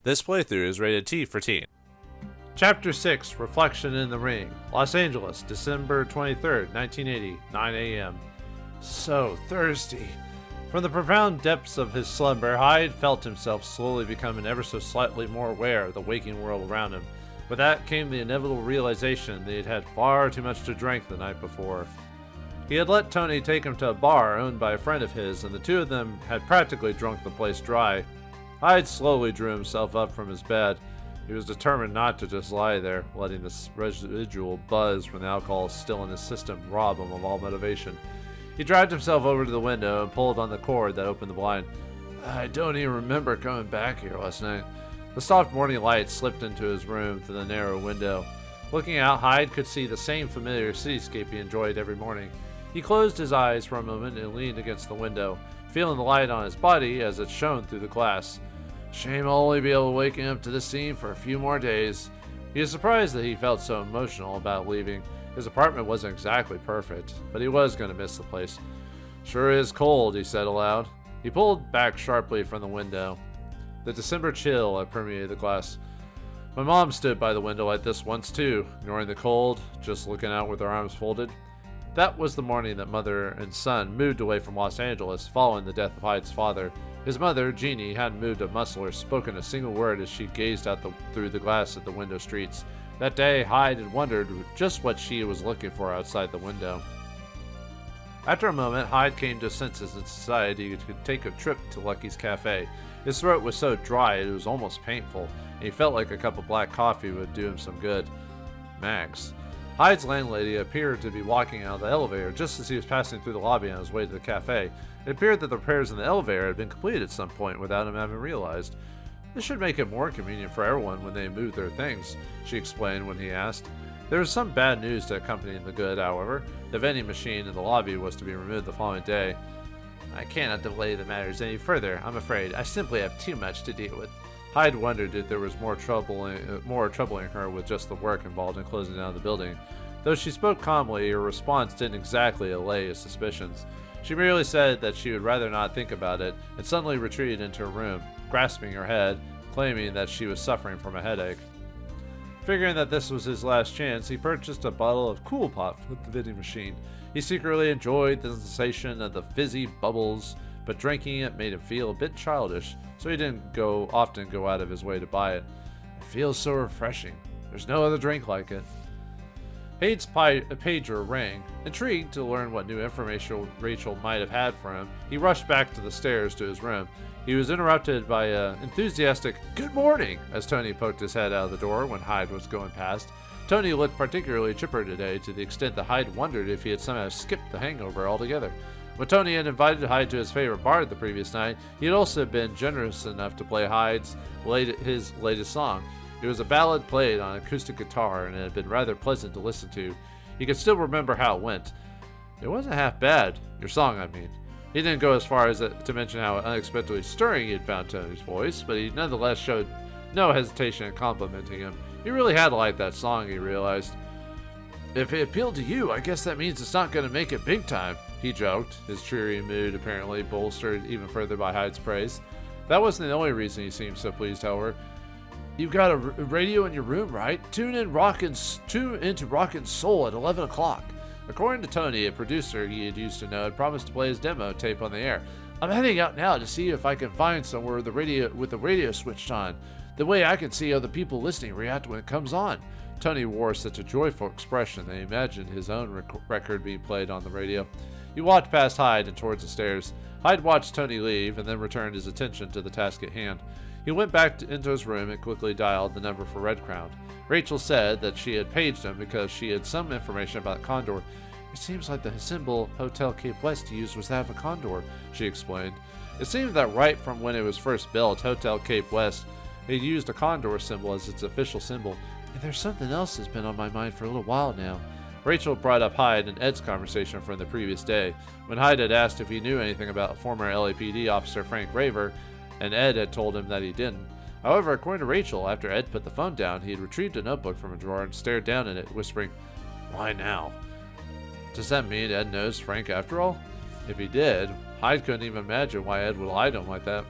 This playthrough is rated T for teen. Chapter 6, Reflection in the Ring, Los Angeles, December 23rd, 1980, 9 a.m. So thirsty. From the profound depths of his slumber, Hyde felt himself slowly becoming ever so slightly more aware of the waking world around him. With that came the inevitable realization that he had had far too much to drink the night before. He had let Tony take him to a bar owned by a friend of his, and the two of them had practically drunk the place dry. Hyde slowly drew himself up from his bed. He was determined not to just lie there, letting this residual buzz from the alcohol still in his system rob him of all motivation. He dragged himself over to the window and pulled on the cord that opened the blind. I don't even remember coming back here last night. The soft morning light slipped into his room through the narrow window. Looking out, Hyde could see the same familiar cityscape he enjoyed every morning. He closed his eyes for a moment and leaned against the window, feeling the light on his body as it shone through the glass. Shame I'll only be able to wake up to this scene for a few more days. He was surprised that he felt so emotional about leaving. His apartment wasn't exactly perfect, but he was going to miss the place. Sure is cold, he said aloud. He pulled back sharply from the window. The December chill had permeated the glass. My mom stood by the window like this once too, ignoring the cold, just looking out with her arms folded. That was the morning that mother and son moved away from Los Angeles following the death of Hyde's father. His mother, Jeannie, hadn't moved a muscle or spoken a single word as she gazed out through the glass at the window streets. That day, Hyde had wondered just what she was looking for outside the window. After a moment, Hyde came to his senses and decided he could take a trip to Lucky's Cafe. His throat was so dry it was almost painful, and he felt like a cup of black coffee would do him some good. Max. Hyde's landlady appeared to be walking out of the elevator just as he was passing through the lobby on his way to the cafe. It appeared that the repairs in the elevator had been completed at some point without him having realized. This should make it more convenient for everyone when they move their things, she explained when he asked. There was some bad news to accompany the good, however. The vending machine in the lobby was to be removed the following day. I cannot delay the matters any further, I'm afraid. I simply have too much to deal with. Hyde wondered if there was more troubling her with just the work involved in closing down the building. Though she spoke calmly, her response didn't exactly allay his suspicions. She merely said that she would rather not think about it, and suddenly retreated into her room, grasping her head, claiming that she was suffering from a headache. Figuring that this was his last chance, he purchased a bottle of Cool Pop with the vending machine. He secretly enjoyed the sensation of the fizzy bubbles, but drinking it made him feel a bit childish, so he didn't often go out of his way to buy it. It feels so refreshing. There's no other drink like it. Hyde's pager rang. Intrigued to learn what new information Rachel might have had for him, he rushed back to the stairs to his room. He was interrupted by an enthusiastic "Good morning" as Tony poked his head out of the door when Hyde was going past. Tony looked particularly chipper today, to the extent that Hyde wondered if he had somehow skipped the hangover altogether. When Tony had invited Hyde to his favorite bar the previous night, he had also been generous enough to play his latest song. It was a ballad played on acoustic guitar, and it had been rather pleasant to listen to. He could still remember how it went. It wasn't half bad. Your song, I mean. He didn't go as far as to mention how unexpectedly stirring he had found Tony's voice, but he nonetheless showed no hesitation in complimenting him. He really had liked that song, he realized. If it appealed to you, I guess that means it's not going to make it big time, he joked, his cheery mood apparently bolstered even further by Hyde's praise. That wasn't the only reason he seemed so pleased, however. You've got a radio in your room, right? Tune into Rockin' Soul at 11 o'clock. According to Tony, a producer he had used to know had promised to play his demo tape on the air. I'm heading out now to see if I can find somewhere with the radio switched on. The way I can see other people listening react when it comes on. Tony wore such a joyful expression that he imagined his own record being played on the radio. He walked past Hyde and towards the stairs. Hyde watched Tony leave and then returned his attention to the task at hand. He went back into his room and quickly dialed the number for Red Crown. Rachel said that she had paged him because she had some information about Condor. It seems like the symbol Hotel Cape West used was that of a condor, she explained. It seemed that right from when it was first built, Hotel Cape West had used a condor symbol as its official symbol. And there's something else that's been on my mind for a little while now. Rachel brought up Hyde and Ed's conversation from the previous day. When Hyde had asked if he knew anything about former LAPD officer Frank Raver, and Ed had told him that he didn't. However, according to Rachel, after Ed put the phone down, he had retrieved a notebook from a drawer and stared down at it, whispering, "Why now?" Does that mean Ed knows Frank after all? If he did, Hyde couldn't even imagine why Ed would lie to him like that.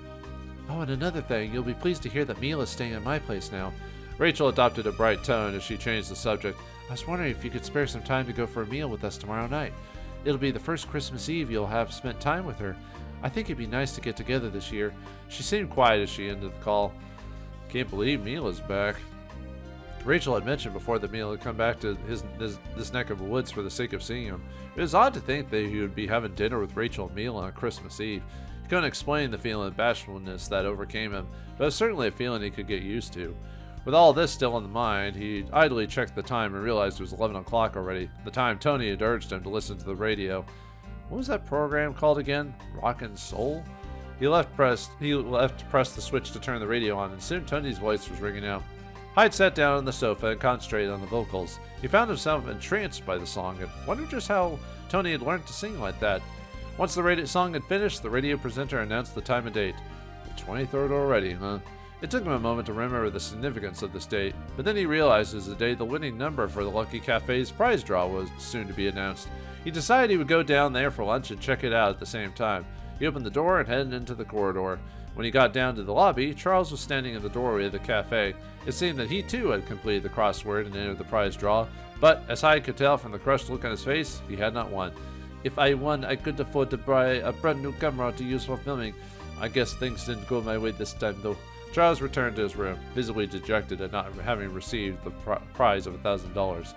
Oh, and another thing, you'll be pleased to hear that Mila is staying at my place now. Rachel adopted a bright tone as she changed the subject. I was wondering if you could spare some time to go for a meal with us tomorrow night. It'll be the first Christmas Eve you'll have spent time with her. I think it'd be nice to get together this year. She seemed quiet as she ended the call. Can't believe Mila's back. Rachel had mentioned before that Mila had come back to this neck of the woods for the sake of seeing him. It was odd to think that he would be having dinner with Rachel and Mila on Christmas Eve. He couldn't explain the feeling of bashfulness that overcame him, but it was certainly a feeling he could get used to. With all this still in the mind, he idly checked the time and realized it was 11 o'clock already, the time Tony had urged him to listen to the radio. What was that program called again? Rockin' Soul? He left to press the switch to turn the radio on, and soon Tony's voice was ringing out. Hyde sat down on the sofa and concentrated on the vocals. He found himself entranced by the song and wondered just how Tony had learned to sing like that. Once the song had finished, the radio presenter announced the time and date. The 23rd already, huh? It took him a moment to remember the significance of this date, but then he realized it was the day the winning number for the Lucky Cafe's prize draw was soon to be announced. He decided he would go down there for lunch and check it out at the same time. He opened the door and headed into the corridor. When he got down to the lobby, Charles was standing in the doorway of the cafe. It seemed that he too had completed the crossword and entered the prize draw, but as Hyde could tell from the crushed look on his face, he had not won. If I won, I could afford to buy a brand new camera to use for filming. I guess things didn't go my way this time though. Charles returned to his room, visibly dejected at not having received the prize of $1,000.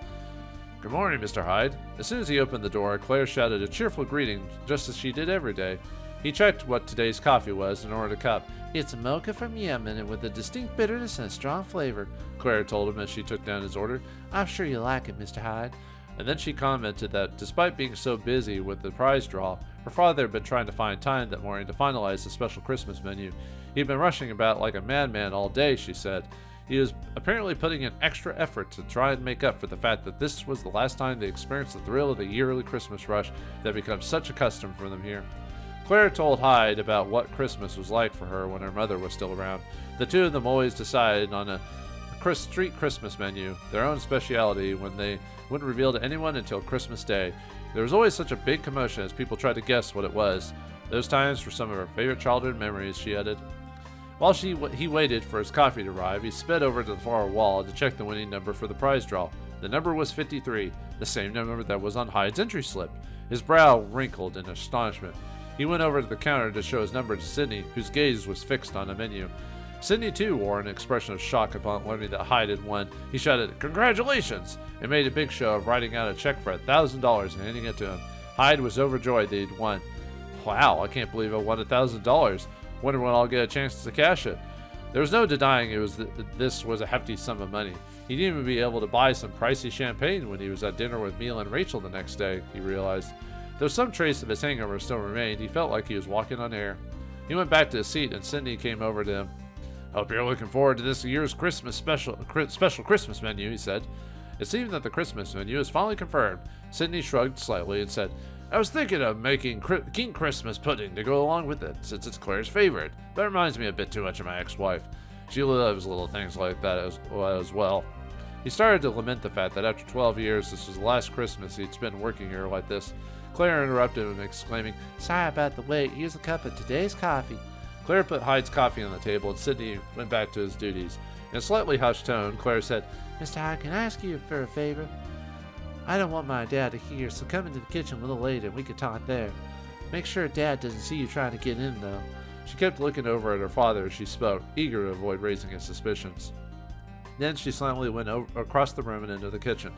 Good morning, Mr. Hyde. As soon as he opened the door, Claire shouted a cheerful greeting, just as she did every day. He checked what today's coffee was and ordered a cup. It's a mocha from Yemen and with a distinct bitterness and a strong flavor, Claire told him as she took down his order. I'm sure you'll like it, Mr. Hyde. And then she commented that, despite being so busy with the prize draw, her father had been trying to find time that morning to finalize the special Christmas menu. He'd been rushing about like a madman all day, she said. He was apparently putting in extra effort to try and make up for the fact that this was the last time they experienced the thrill of the yearly Christmas rush that had become such a custom for them here. Claire told Hyde about what Christmas was like for her when her mother was still around. The two of them always decided on a street Christmas menu, their own specialty, when they wouldn't reveal to anyone until Christmas Day. There was always such a big commotion as people tried to guess what it was. Those times were some of her favorite childhood memories, she added. While he waited for his coffee to arrive, he sped over to the far wall to check the winning number for the prize draw. The number was 53, the same number that was on Hyde's entry slip. His brow wrinkled in astonishment. He went over to the counter to show his number to Sydney, whose gaze was fixed on a menu. Sydney, too, wore an expression of shock upon learning that Hyde had won. He shouted, "Congratulations!" and made a big show of writing out a check for $1,000 and handing it to him. Hyde was overjoyed that he'd won. Wow, I can't believe I won $1,000. Wonder when I'll get a chance to cash it. There was no denying this was a hefty sum of money. He'd even be able to buy some pricey champagne when he was at dinner with Mila and Rachel the next day, he realized. Though some trace of his hangover still remained, he felt like he was walking on air. He went back to his seat and Sydney came over to him. Hope you're looking forward to this year's Christmas special Christmas menu, he said. It seemed that the Christmas menu is finally confirmed. Sydney shrugged slightly and said, I was thinking of making King Christmas pudding to go along with it, since it's Claire's favorite, but it reminds me a bit too much of my ex-wife. She loves little things like that as well. He started to lament the fact that after 12 years, this was the last Christmas he'd spent working here like this. Claire interrupted him, exclaiming, Sorry about the wait, here's a cup of today's coffee. Claire put Hyde's coffee on the table, and Sydney went back to his duties. In a slightly hushed tone, Claire said, Mr. Hyde, can I ask you for a favor? I don't want my dad to hear, so come into the kitchen a little later and we can talk there. Make sure Dad doesn't see you trying to get in, though. She kept looking over at her father as she spoke, eager to avoid raising his suspicions. Then she silently went across the room and into the kitchen.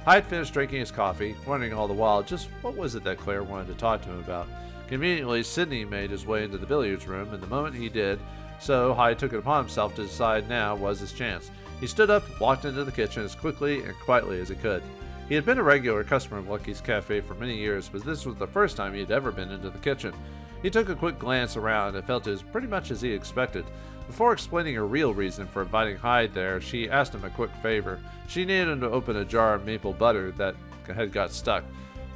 Hyde finished drinking his coffee, wondering all the while just what was it that Claire wanted to talk to him about. Conveniently, Sydney made his way into the billiards room, and the moment he did so, Hyde took it upon himself to decide now was his chance. He stood up and walked into the kitchen as quickly and quietly as he could. He had been a regular customer of Lucky's Cafe for many years, but this was the first time he had ever been into the kitchen. He took a quick glance around and felt it was pretty much as he expected. Before explaining her real reason for inviting Hyde there, she asked him a quick favor. She needed him to open a jar of maple butter that had got stuck.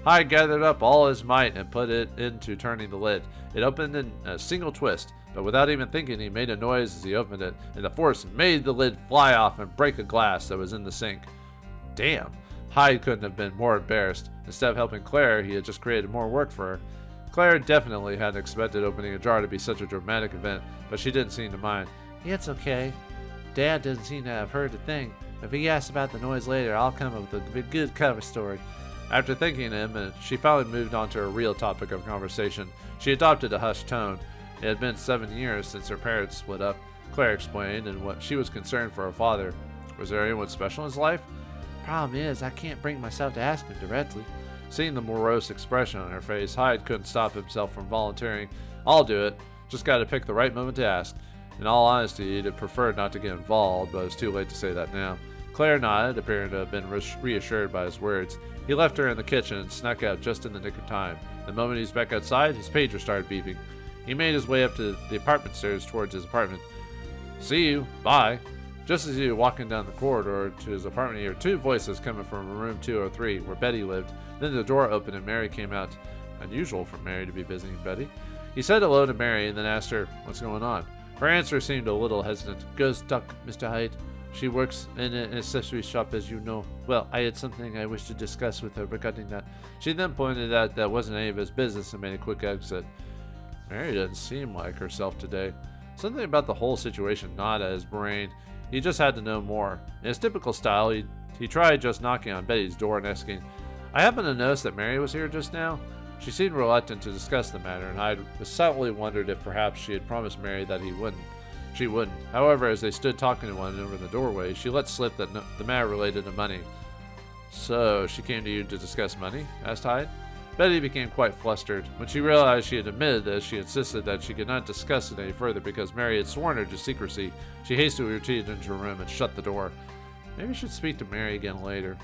Hyde gathered up all his might and put it into turning the lid. It opened in a single twist, but without even thinking, he made a noise as he opened it, and the force made the lid fly off and break a glass that was in the sink. Damn! Hyde couldn't have been more embarrassed. Instead of helping Claire, he had just created more work for her. Claire definitely hadn't expected opening a jar to be such a dramatic event, but she didn't seem to mind. It's okay. Dad doesn't seem to have heard a thing. If he asks about the noise later, I'll come up with a good cover story. After thanking him, she finally moved on to a real topic of conversation. She adopted a hushed tone. It had been 7 years since her parents split up, Claire explained, and what she was concerned for her father. Was there anyone special in his life? Problem is, I can't bring myself to ask him directly. Seeing the morose expression on her face, Hyde couldn't stop himself from volunteering. I'll do it. Just got to pick the right moment to ask. In all honesty, he'd have preferred not to get involved, but it was too late to say that now. Claire nodded, appearing to have been reassured by his words. He left her in the kitchen and snuck out just in the nick of time. The moment he was back outside, his pager started beeping. He made his way up to the apartment stairs towards his apartment. See you. Bye. Just as he was walking down the corridor to his apartment, he heard two voices coming from room 203, where Betty lived. Then the door opened and Mary came out. Unusual for Mary to be visiting Betty. He said hello to Mary and then asked her, what's going on? Her answer seemed a little hesitant. Goes duck, Mr. Hyde. She works in an accessory shop, as you know. Well, I had something I wish to discuss with her regarding that. She then pointed out that wasn't any of his business and made a quick exit. Mary doesn't seem like herself today. Something about the whole situation gnawed at his brain. He just had to know more. In his typical style, he tried just knocking on Betty's door and asking, I happened to notice that Mary was here just now. She seemed reluctant to discuss the matter, and Hyde subtly wondered if perhaps she had promised Mary that she wouldn't. However, as they stood talking to one another in the doorway, she let slip that the matter related to money. So, she came to you to discuss money? Asked Hyde. Betty became quite flustered. When she realized she had admitted this, she insisted that she could not discuss it any further because Mary had sworn her to secrecy. She hastily retreated into her room and shut the door. Maybe I should speak to Mary again later.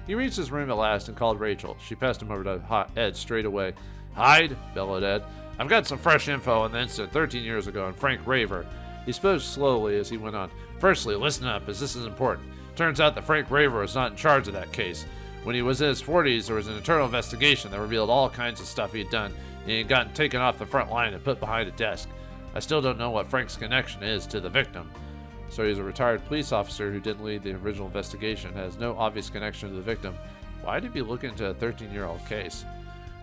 He reached his room at last and called Rachel. She passed him over to Ed straight away. Hyde, bellowed Ed. I've got some fresh info on the incident 13 years ago on Frank Raver. He spoke slowly as he went on. Firstly, listen up, as this is important. Turns out that Frank Raver was not in charge of that case. When he was in his 40s, there was an internal investigation that revealed all kinds of stuff he'd done, and he had gotten taken off the front line and put behind a desk. I still don't know what Frank's connection is to the victim. So he's a retired police officer who didn't lead the original investigation, has no obvious connection to the victim. Why'd he be looking into a 13-year-old case?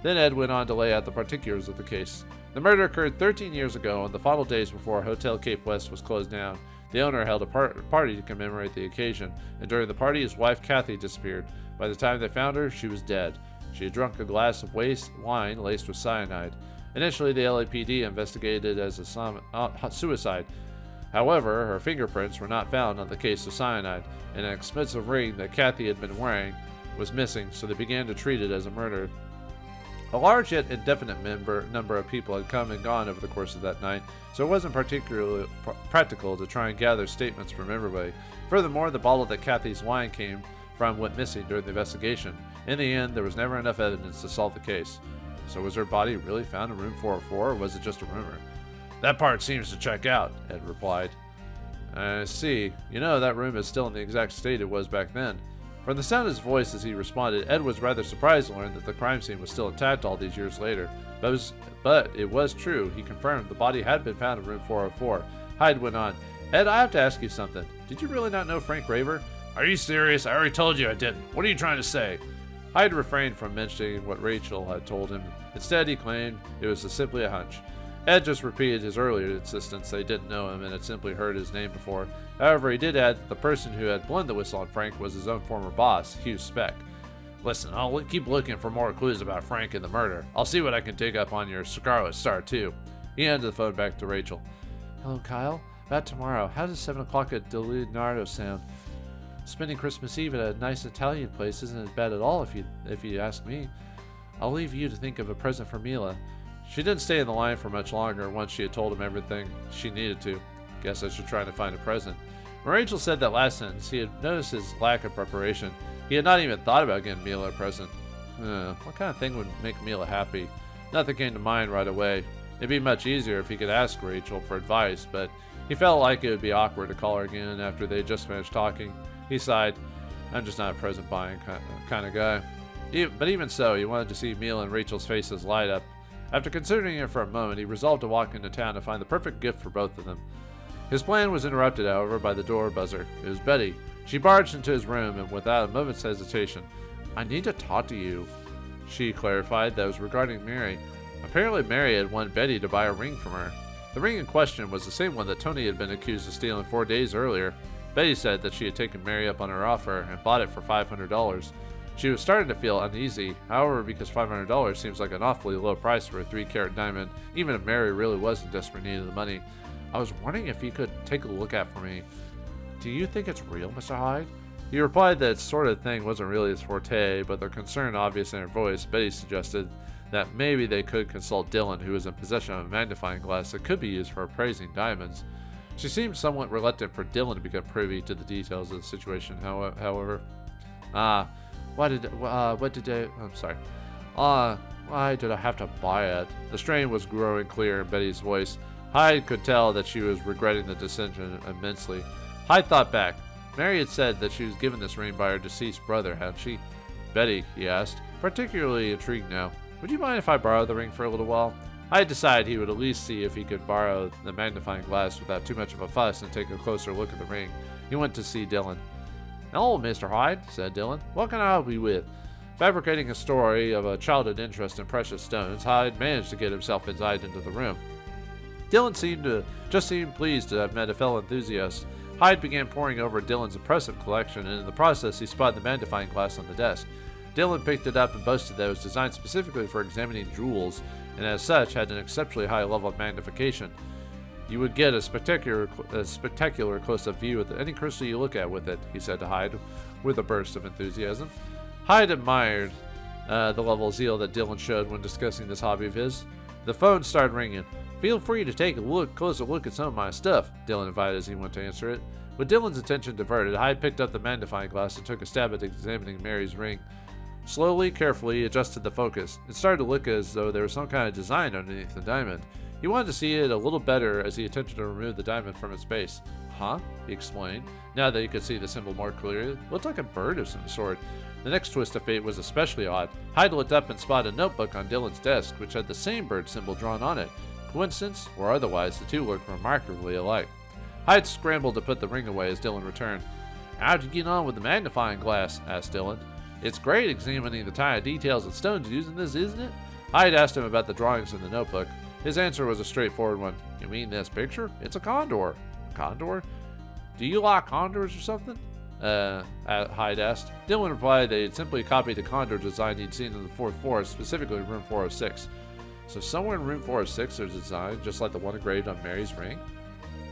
Then Ed went on to lay out the particulars of the case. The murder occurred 13 years ago, on the final days before Hotel Cape West was closed down. The owner held a party to commemorate the occasion, and during the party his wife Kathy disappeared. By the time they found her, she was dead. She had drunk a glass of wine laced with cyanide. Initially, the LAPD investigated it as a suicide. However, her fingerprints were not found on the case of cyanide, and an expensive ring that Kathy had been wearing was missing, so they began to treat it as a murder. A large yet indefinite number of people had come and gone over the course of that night, so it wasn't particularly practical to try and gather statements from everybody. Furthermore, the bottle that Kathy's wine came from went missing during the investigation. In the end, there was never enough evidence to solve the case. So was her body really found in room 404, or was it just a rumor? That part seems to check out, Ed replied. I see. You know, that room is still in the exact state it was back then. From the sound of his voice as he responded, Ed was rather surprised to learn that the crime scene was still intact all these years later. But it was true. He confirmed the body had been found in room 404. Hyde went on. Ed, I have to ask you something. Did you really not know Frank Raver? Are you serious? I already told you I didn't. What are you trying to say? Hyde refrained from mentioning what Rachel had told him. Instead, he claimed it was simply a hunch. Ed just repeated his earlier insistence they didn't know him and had simply heard his name before. However, he did add that the person who had blown the whistle on Frank was his own former boss, Hugh Speck. Listen, I'll keep looking for more clues about Frank and the murder. I'll see what I can dig up on your Scarlet Star, too. He handed the phone back to Rachel. Hello, Kyle. About tomorrow. How does 7 o'clock at Leonardo sound? Spending Christmas Eve at a nice Italian place isn't as bad at all if you ask me. I'll leave you to think of a present for Mila. She didn't stay in the line for much longer once she had told him everything she needed to. Guess I should try to find a present. When Rachel said that last sentence, he had noticed his lack of preparation. He had not even thought about getting Mila a present. What kind of thing would make Mila happy? Nothing came to mind right away. It'd be much easier if he could ask Rachel for advice, but he felt like it would be awkward to call her again after they had just finished talking. He sighed. I'm just not a present buying kind of guy. But even so, he wanted to see Mila and Rachel's faces light up. After considering it for a moment, he resolved to walk into town to find the perfect gift for both of them. His plan was interrupted, however, by the door buzzer. It was Betty. She barged into his room and without a moment's hesitation, I need to talk to you. She clarified that it was regarding Mary. Apparently Mary had wanted Betty to buy a ring from her. The ring in question was the same one that Tony had been accused of stealing 4 days earlier. Betty said that she had taken Mary up on her offer and bought it for $500. She was starting to feel uneasy, however, because $500 seems like an awfully low price for a 3-carat diamond, even if Mary really was in desperate need of the money. I was wondering if you could take a look at for me. Do you think it's real, Mr. Hyde? He replied that sort of thing wasn't really his forte, but their concern obvious in her voice, Betty suggested that maybe they could consult Dylan, who was in possession of a magnifying glass that could be used for appraising diamonds. She seemed somewhat reluctant for Dylan to become privy to the details of the situation, however. Why did I have to buy it? The strain was growing clear in Betty's voice. Hyde could tell that she was regretting the decision immensely. Hyde thought back. Mary had said that she was given this ring by her deceased brother, hadn't she? Betty, he asked, particularly intrigued now. Would you mind if I borrowed the ring for a little while? Hyde decided he would at least see if he could borrow the magnifying glass without too much of a fuss and take a closer look at the ring. He went to see Dylan. "Hello, Mr. Hyde," said Dylan. "What can I help you with?" Fabricating a story of a childhood interest in precious stones, Hyde managed to get himself inside into the room. Dylan seemed pleased to have met a fellow enthusiast. Hyde began poring over Dylan's impressive collection, and in the process he spotted the magnifying glass on the desk. Dylan picked it up and boasted that it was designed specifically for examining jewels, and as such had an exceptionally high level of magnification. You would get a spectacular close-up view of any crystal you look at with it, he said to Hyde, with a burst of enthusiasm. Hyde admired the level of zeal that Dylan showed when discussing this hobby of his. The phone started ringing. "Feel free to take a closer look at some of my stuff," Dylan invited as he went to answer it. With Dylan's attention diverted, Hyde picked up the magnifying glass and took a stab at examining Mary's ring. Slowly, carefully, he adjusted the focus. It started to look as though there was some kind of design underneath the diamond. He wanted to see it a little better as he attempted to remove the diamond from its base. "Huh?" he explained, now that he could see the symbol more clearly. It looked like a bird of some sort. The next twist of fate was especially odd. Hyde looked up and spotted a notebook on Dylan's desk, which had the same bird symbol drawn on it. Coincidence, or otherwise, the two looked remarkably alike. Hyde scrambled to put the ring away as Dylan returned. "How'd you get on with the magnifying glass?" asked Dylan. "It's great examining the tiny details of stones using this, isn't it?" Hyde asked him about the drawings in the notebook. His answer was a straightforward one. "You mean this picture? It's a condor." "A condor? Do you like condors or something?" Hyde asked. Dylan replied that he had simply copied the condor design he'd seen on the 4th floor, specifically room 406. So somewhere in room 406 there's a design just like the one engraved on Mary's ring?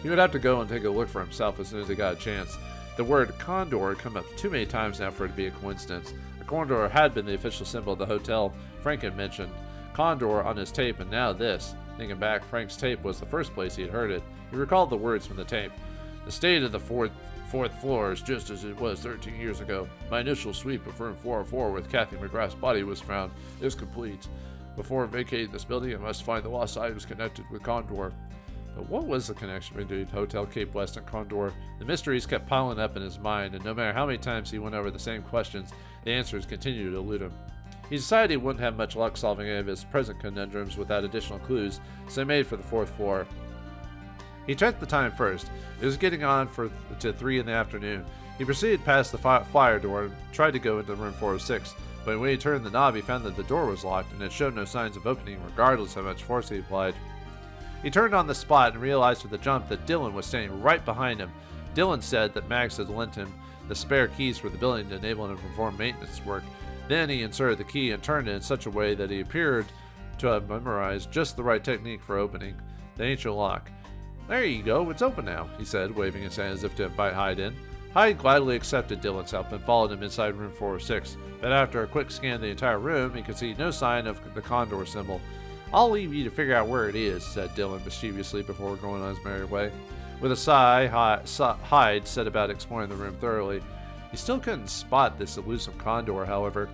He would have to go and take a look for himself as soon as he got a chance. The word condor had come up too many times now for it to be a coincidence. A condor had been the official symbol of the hotel Frank had mentioned. Condor on his tape, and now this. Thinking back, Frank's tape was the first place he had heard it. He recalled the words from the tape. "The state of the fourth floor is just as it was 13 years ago. My initial sweep of room 404 with Kathy McGrath's body was found is complete. Before vacating this building, I must find the lost items connected with Condor." But what was the connection between Hotel Cape West and Condor? The mysteries kept piling up in his mind, and no matter how many times he went over the same questions, the answers continued to elude him. He decided he wouldn't have much luck solving any of his present conundrums without additional clues, so he made for the 4th floor. He checked the time first. It was getting on to 3 in the afternoon. He proceeded past the flyer door and tried to go into room 406, but when he turned the knob, he found that the door was locked and it showed no signs of opening, regardless how much force he applied. He turned on the spot and realized with a jump that Dylan was standing right behind him. Dylan said that Max had lent him the spare keys for the building to enable him to perform maintenance work. Then he inserted the key and turned it in such a way that he appeared to have memorized just the right technique for opening the ancient lock. "There you go, it's open now," he said, waving his hand as if to invite Hyde in. Hyde gladly accepted Dylan's help and followed him inside room 406, but after a quick scan of the entire room, he could see no sign of the condor symbol. "I'll leave you to figure out where it is," said Dylan mischievously before going on his merry way. With a sigh, Hyde set about exploring the room thoroughly. He still couldn't spot this elusive condor, however.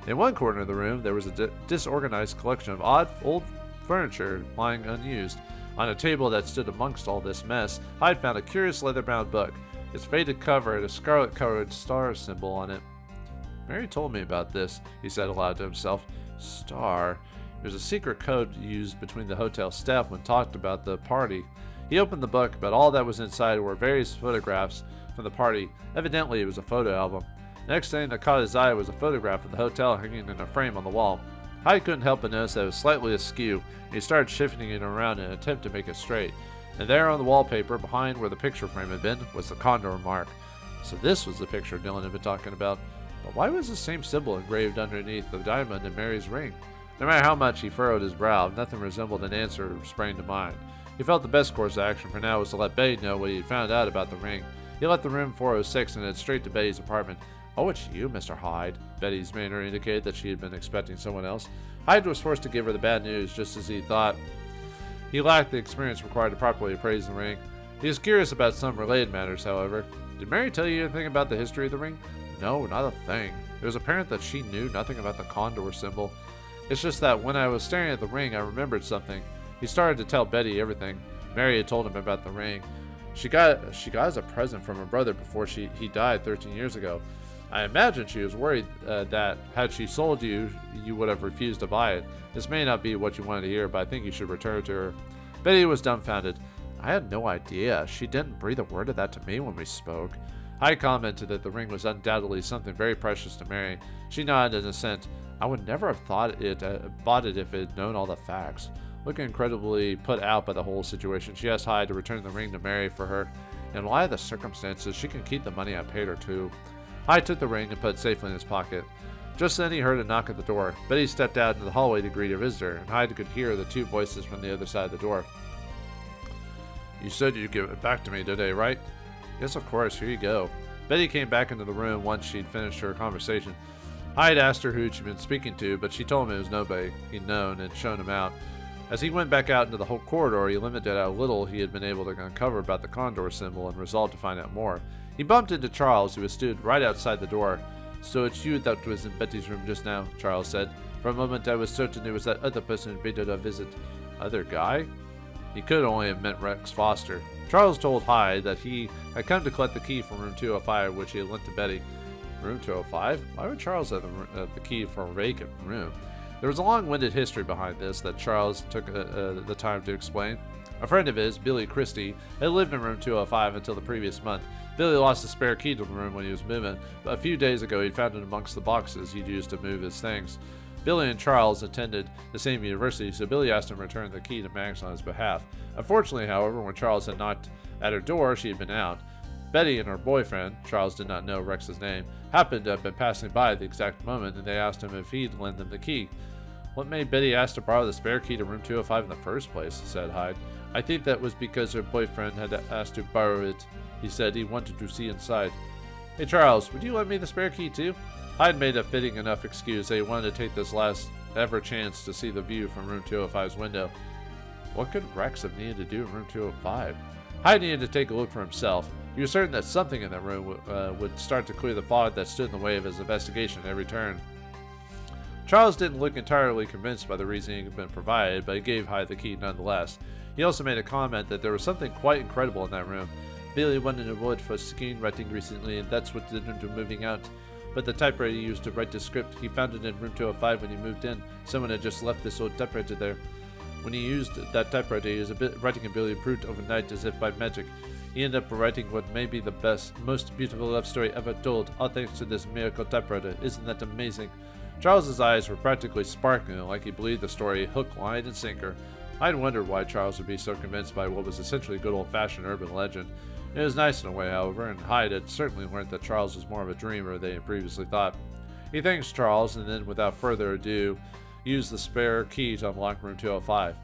In one corner of the room, there was a disorganized collection of odd old furniture lying unused. On a table that stood amongst all this mess, Hyde found a curious leather-bound book. Its faded cover had a scarlet-colored star symbol on it. "Mary told me about this," he said aloud to himself. "Star. It was a secret code used between the hotel staff when talked about the party." He opened the book, but all that was inside were various photographs from the party. Evidently, it was a photo album. The next thing that caught his eye was a photograph of the hotel hanging in a frame on the wall. Hyde couldn't help but notice that it was slightly askew, and he started shifting it around in an attempt to make it straight. And there on the wallpaper, behind where the picture frame had been, was the condor mark. So this was the picture Dylan had been talking about. But why was the same symbol engraved underneath the diamond in Mary's ring? No matter how much he furrowed his brow, nothing resembled an answer sprang to mind. He felt the best course of action for now was to let Betty know what he had found out about the ring. He left the room 406 and headed straight to Betty's apartment. "Oh, it's you, Mr. Hyde." Betty's manner indicated that she had been expecting someone else. Hyde was forced to give her the bad news, just as he thought. He lacked the experience required to properly appraise the ring. He was curious about some related matters, however. "Did Mary tell you anything about the history of the ring?" "No, not a thing. It was apparent that she knew nothing about the condor symbol. It's just that when I was staring at the ring, I remembered something." He started to tell Betty everything. Mary had told him about the ring. She got as a present from her brother before he died 13 years ago. I imagine she was worried that had she sold you, you would have refused to buy it. This may not be what you wanted to hear, but I think you should return it to her. Betty was dumbfounded. "I had no idea. She didn't breathe a word of that to me when we spoke." Hyde commented that the ring was undoubtedly something very precious to Mary. She nodded in assent. "I would never have bought it if it had known all the facts." Looking incredibly put out by the whole situation, she asked Hyde to return the ring to Mary for her. "In light of the circumstances, she can keep the money I paid her too." Hyde took the ring and put it safely in his pocket. Just then he heard a knock at the door. Betty stepped out into the hallway to greet her visitor, and Hyde could hear the two voices from the other side of the door. "You said you'd give it back to me today, right?" "Yes, of course. Here you go." Betty came back into the room once she'd finished her conversation. Hyde asked her who she'd been speaking to, but she told him it was nobody he'd known and shown him out. As he went back out into the whole corridor, he limited how little he had been able to uncover about the condor symbol and resolved to find out more. He bumped into Charles, who was stood right outside the door. "So it's you that was in Betty's room just now," Charles said. "For a moment I was certain it was that other person who paid her a visit." "Other guy?" He could only have meant Rex Foster. Charles told Hyde that he had come to collect the key from room 205, which he had lent to Betty. Room 205? Why would Charles have the key for a vacant room? There was a long-winded history behind this that Charles took the time to explain. A friend of his, Billy Christie, had lived in room 205 until the previous month. Billy lost the spare key to the room when he was moving, but a few days ago he'd found it amongst the boxes he'd used to move his things. Billy and Charles attended the same university, so Billy asked him to return the key to Max on his behalf. Unfortunately, however, when Charles had knocked at her door, she had been out. Betty and her boyfriend, Charles did not know Rex's name, happened to have been passing by at the exact moment, and they asked him if he'd lend them the key. "What made Betty ask to borrow the spare key to room 205 in the first place?" said Hyde. "I think that was because her boyfriend had asked to borrow it. He said he wanted to see inside." "Hey Charles, would you lend me the spare key too?" Hyde made a fitting enough excuse that he wanted to take this last ever chance to see the view from room 205's window. What could Rex have needed to do in room 205? Hyde needed to take a look for himself. He was certain that something in that room would start to clear the fog that stood in the way of his investigation at every turn. Charles didn't look entirely convinced by the reasoning had been provided, but he gave Hyde the key nonetheless. He also made a comment that there was something quite incredible in that room. Billy went in a wood for screenwriting recently, and that's what did him to moving out. But the typewriter he used to write the script, he found it in room 205 when he moved in. Someone had just left this old typewriter there. When he used that typewriter, he was writing a Billy improved overnight as if by magic. He ended up writing what may be the best, most beautiful love story ever told, all thanks to this miracle typewriter. Isn't that amazing? Charles's eyes were practically sparkling, like he believed the story hook, line, and sinker. I'd wondered why Charles would be so convinced by what was essentially good old-fashioned urban legend. It was nice in a way, however, and Hyde had certainly learned that Charles was more of a dreamer than he had previously thought. He thanked Charles, and then, without further ado, used the spare key to unlock room 205.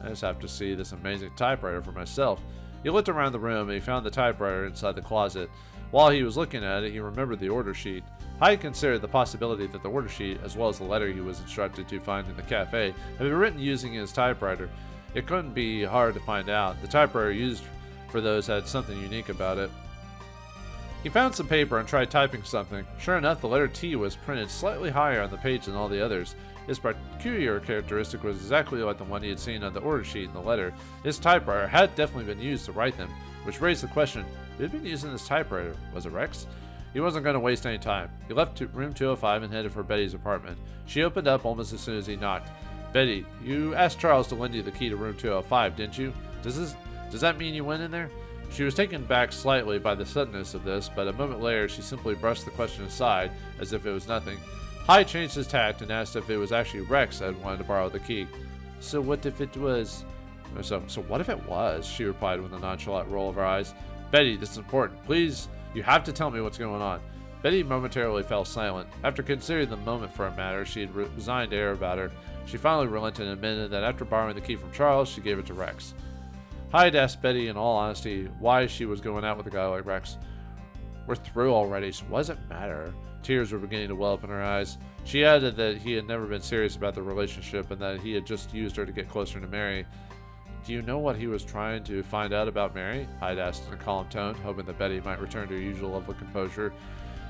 I just have to see this amazing typewriter for myself. He looked around the room, and he found the typewriter inside the closet. While he was looking at it, he remembered the order sheet. Hyde considered the possibility that the order sheet, as well as the letter he was instructed to find in the cafe, had been written using his typewriter. It couldn't be hard to find out. The typewriter used for those had something unique about it. He found some paper and tried typing something. Sure enough, the letter T was printed slightly higher on the page than all the others. His peculiar characteristic was exactly like the one he had seen on the order sheet in the letter. His typewriter had definitely been used to write them, which raised the question, who had been using this typewriter? Was it Rex? He wasn't going to waste any time. He left room 205 and headed for Betty's apartment. She opened up almost as soon as he knocked. "Betty, you asked Charles to lend you the key to room 205, didn't you? Does that mean you went in there?" She was taken back slightly by the suddenness of this, but a moment later she simply brushed the question aside as if it was nothing. Hyde changed his tact and asked if it was actually Rex that wanted to borrow the key. So what if it was... So what if it was? She replied with a nonchalant roll of her eyes. Betty, this is important. Please, you have to tell me what's going on. Betty momentarily fell silent. After considering the moment for a matter, she had resigned air about her. She finally relented and admitted that after borrowing the key from Charles, she gave it to Rex. Hyde asked Betty in all honesty why she was going out with a guy like Rex. We're through already, so what does it matter? Tears were beginning to well up in her eyes. She added that he had never been serious about the relationship and that he had just used her to get closer to Mary. Do you know what he was trying to find out about Mary? Hyde asked in a calm tone, hoping that Betty might return to her usual level of composure.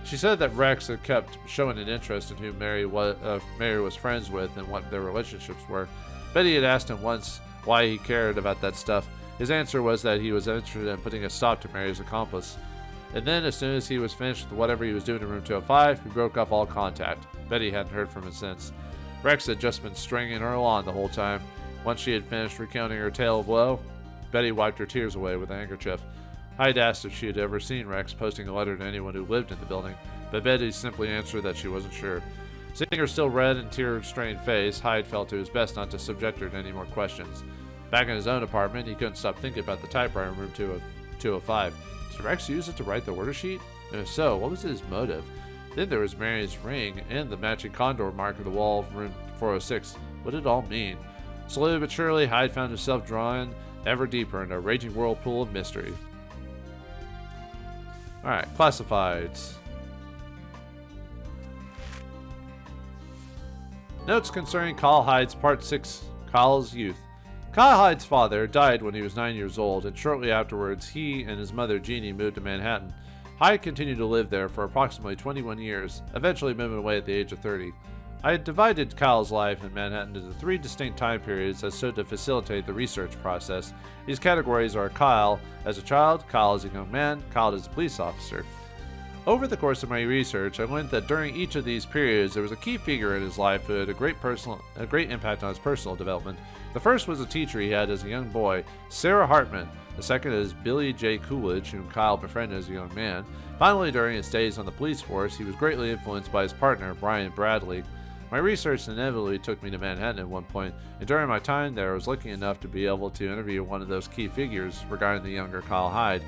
She said that Rex had kept showing an interest in who Mary was friends with and what their relationships were. Betty had asked him once why he cared about that stuff. His answer was that he was interested in putting a stop to Mary's accomplice. And then, as soon as he was finished with whatever he was doing in room 205, he broke off all contact. Betty hadn't heard from him since. Rex had just been stringing her along the whole time. Once she had finished recounting her tale of woe, Betty wiped her tears away with a handkerchief. Hyde asked if she had ever seen Rex posting a letter to anyone who lived in the building, but Betty simply answered that she wasn't sure. Seeing her still red and tear-strained face, Hyde felt it was best not to subject her to any more questions. Back in his own apartment, he couldn't stop thinking about the typewriter in room 205. Did Rex use it to write the order sheet? And if so, what was his motive? Then there was Mary's ring and the matching condor mark of the wall of room 406. What did it all mean? Slowly but surely, Hyde found himself drawn ever deeper into a raging whirlpool of mystery. Alright, classifieds. Notes concerning Kyle Hyde's Part 6, Kyle's youth. Kyle Hyde's father died when he was 9 years old, and shortly afterwards he and his mother Jeannie moved to Manhattan. Hyde continued to live there for approximately 21 years, eventually moving away at the age of 30. I had divided Kyle's life in Manhattan into 3 distinct time periods as so to facilitate the research process. These categories are Kyle as a child, Kyle as a young man, Kyle as a police officer. Over the course of my research, I learned that during each of these periods, there was a key figure in his life who had a great impact on his personal development. The first was a teacher he had as a young boy, Sarah Hartman. The second is Billy J. Coolidge, whom Kyle befriended as a young man. Finally, during his days on the police force, he was greatly influenced by his partner, Brian Bradley. My research inevitably took me to Manhattan at one point, and during my time there, I was lucky enough to be able to interview one of those key figures regarding the younger Kyle Hyde.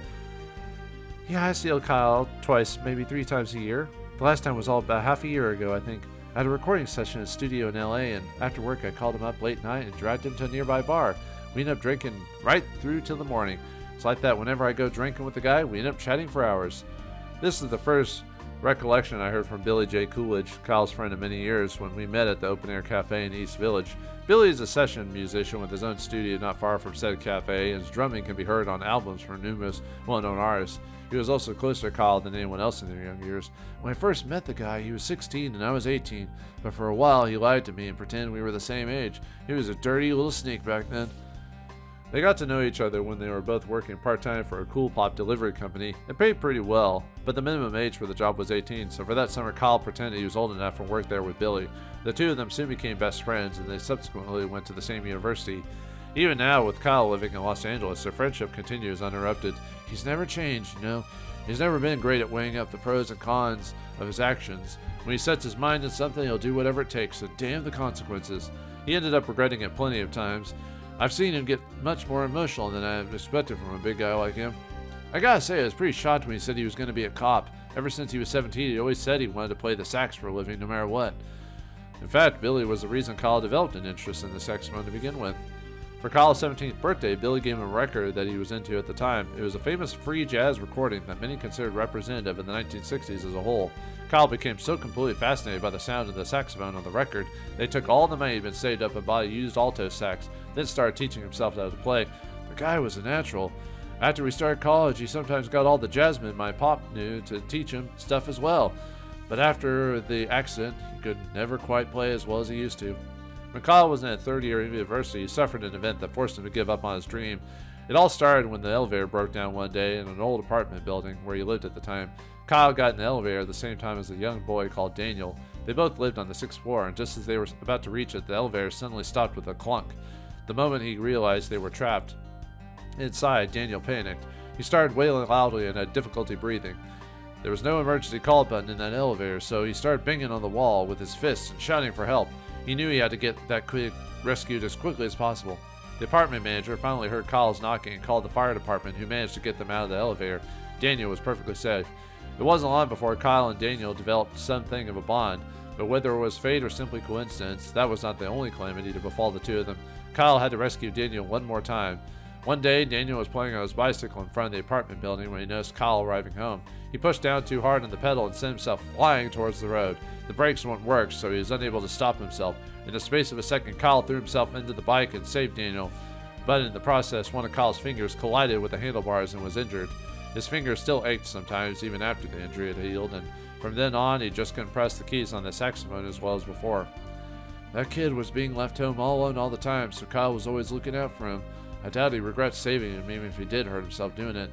Yeah, I see Kyle twice, maybe 3 times a year. The last time was all about half a year ago, I think. I had a recording session at a studio in LA, and after work I called him up late night and dragged him to a nearby bar. We ended up drinking right through till the morning. It's like that whenever I go drinking with the guy, we end up chatting for hours. This is the first recollection I heard from Billy J. Coolidge, Kyle's friend of many years, when we met at the Open Air Cafe in East Village. Billy is a session musician with his own studio not far from said cafe, and his drumming can be heard on albums from numerous well-known artists. He was also closer to Kyle than anyone else in their young years. When I first met the guy, he was 16 and I was 18, but for a while he lied to me and pretended we were the same age. He was a dirty little sneak back then. They got to know each other when they were both working part-time for a cool pop delivery company. It paid pretty well, but the minimum age for the job was 18, so for that summer Kyle pretended he was old enough and worked there with Billy. The two of them soon became best friends, and they subsequently went to the same university. Even now, with Kyle living in Los Angeles, their friendship continues uninterrupted. He's never changed, you know. He's never been great at weighing up the pros and cons of his actions. When he sets his mind on something, he'll do whatever it takes, and damn the consequences. He ended up regretting it plenty of times. I've seen him get much more emotional than I expected from a big guy like him. I gotta say, I was pretty shocked when he said he was going to be a cop. Ever since he was 17, he always said he wanted to play the sax for a living no matter what. In fact, Billy was the reason Kyle developed an interest in the saxophone to begin with. For Kyle's 17th birthday, Billy gave him a record that he was into at the time. It was a famous free jazz recording that many considered representative of the 1960s as a whole. Kyle became so completely fascinated by the sound of the saxophone on the record, they took all the money he'd been saved up and bought a used alto sax, then started teaching himself how to play. The guy was a natural. After we started college, he sometimes got all the jazzmen my pop knew to teach him stuff as well. But after the accident, he could never quite play as well as he used to. When Kyle was in his third year of university, he suffered an event that forced him to give up on his dream. It all started when the elevator broke down one day in an old apartment building where he lived at the time. Kyle got in the elevator at the same time as a young boy called Daniel. They both lived on the 6th floor, and just as they were about to reach it, the elevator suddenly stopped with a clunk. The moment he realized they were trapped inside, Daniel panicked. He started wailing loudly and had difficulty breathing. There was no emergency call button in that elevator, so he started banging on the wall with his fists and shouting for help. He knew he had to get that kid rescued as quickly as possible. The apartment manager finally heard Kyle's knocking and called the fire department, who managed to get them out of the elevator. Daniel was perfectly safe. It wasn't long before Kyle and Daniel developed something of a bond, but whether it was fate or simply coincidence, that was not the only calamity to befall the two of them. Kyle had to rescue Daniel one more time. One day, Daniel was playing on his bicycle in front of the apartment building when he noticed Kyle arriving home. He pushed down too hard on the pedal and sent himself flying towards the road. The brakes wouldn't work, so he was unable to stop himself. In the space of a second, Kyle threw himself into the bike and saved Daniel. But in the process, one of Kyle's fingers collided with the handlebars and was injured. His fingers still ached sometimes, even after the injury had healed, and from then on, he just couldn't press the keys on the saxophone as well as before. That kid was being left home all alone all the time, so Kyle was always looking out for him. I doubt he regrets saving him, even if he did hurt himself doing it.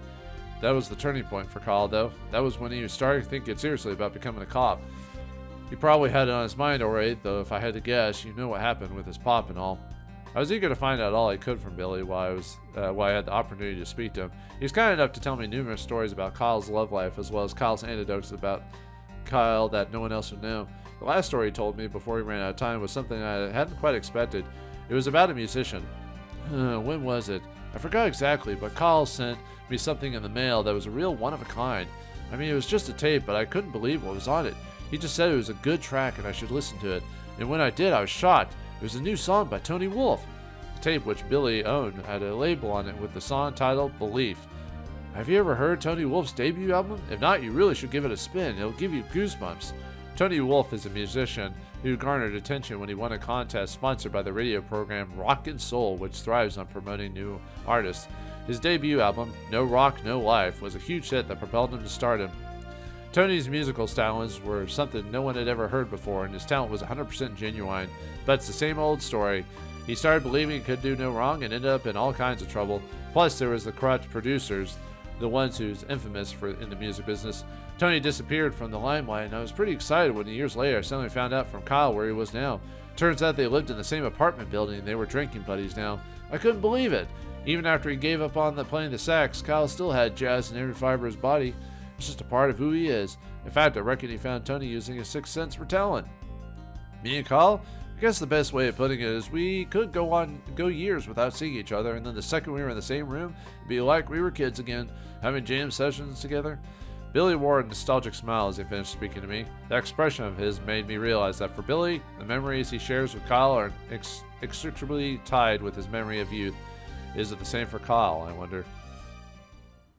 That was the turning point for Kyle, though. That was when he started thinking seriously about becoming a cop. He probably had it on his mind already, though if I had to guess, you know what happened with his pop and all. I was eager to find out all I could from Billy while I had the opportunity to speak to him. He was kind enough to tell me numerous stories about Kyle's love life, as well as Kyle's anecdotes about Kyle that no one else would know. The last story he told me before he ran out of time was something I hadn't quite expected. It was about a musician. When was it? I forgot exactly, but Kyle sent me something in the mail that was a real one-of-a-kind. I mean, it was just a tape, but I couldn't believe what was on it. He just said it was a good track and I should listen to it. And when I did, I was shocked. It was a new song by Tony Wolf. The tape, which Billy owned, had a label on it with the song titled Belief. Have you ever heard Tony Wolf's debut album? If not, you really should give it a spin. It'll give you goosebumps. Tony Wolf is a musician who garnered attention when he won a contest sponsored by the radio program Rock and Soul, which thrives on promoting new artists. His debut album, No Rock, No Life, was a huge hit that propelled him to stardom. Tony's musical stylings were something no one had ever heard before, and his talent was 100% genuine. But it's the same old story. He started believing he could do no wrong and ended up in all kinds of trouble. Plus, there was the corrupt producers, the ones who's infamous in the music business. Tony disappeared from the limelight, and I was pretty excited when years later I suddenly found out from Kyle where he was now. Turns out they lived in the same apartment building and they were drinking buddies now. I couldn't believe it. Even after he gave up on playing the sax, Kyle still had jazz in every fiber of his body. It's just a part of who he is. In fact, I reckon he found Tony using his sixth sense for talent. Me and Kyle? I guess the best way of putting it is we could go years without seeing each other, and then the second we were in the same room, it'd be like we were kids again, having jam sessions together. Billy wore a nostalgic smile as he finished speaking to me. That expression of his made me realize that for Billy, the memories he shares with Kyle are inextricably tied with his memory of youth. Is it the same for Kyle, I wonder?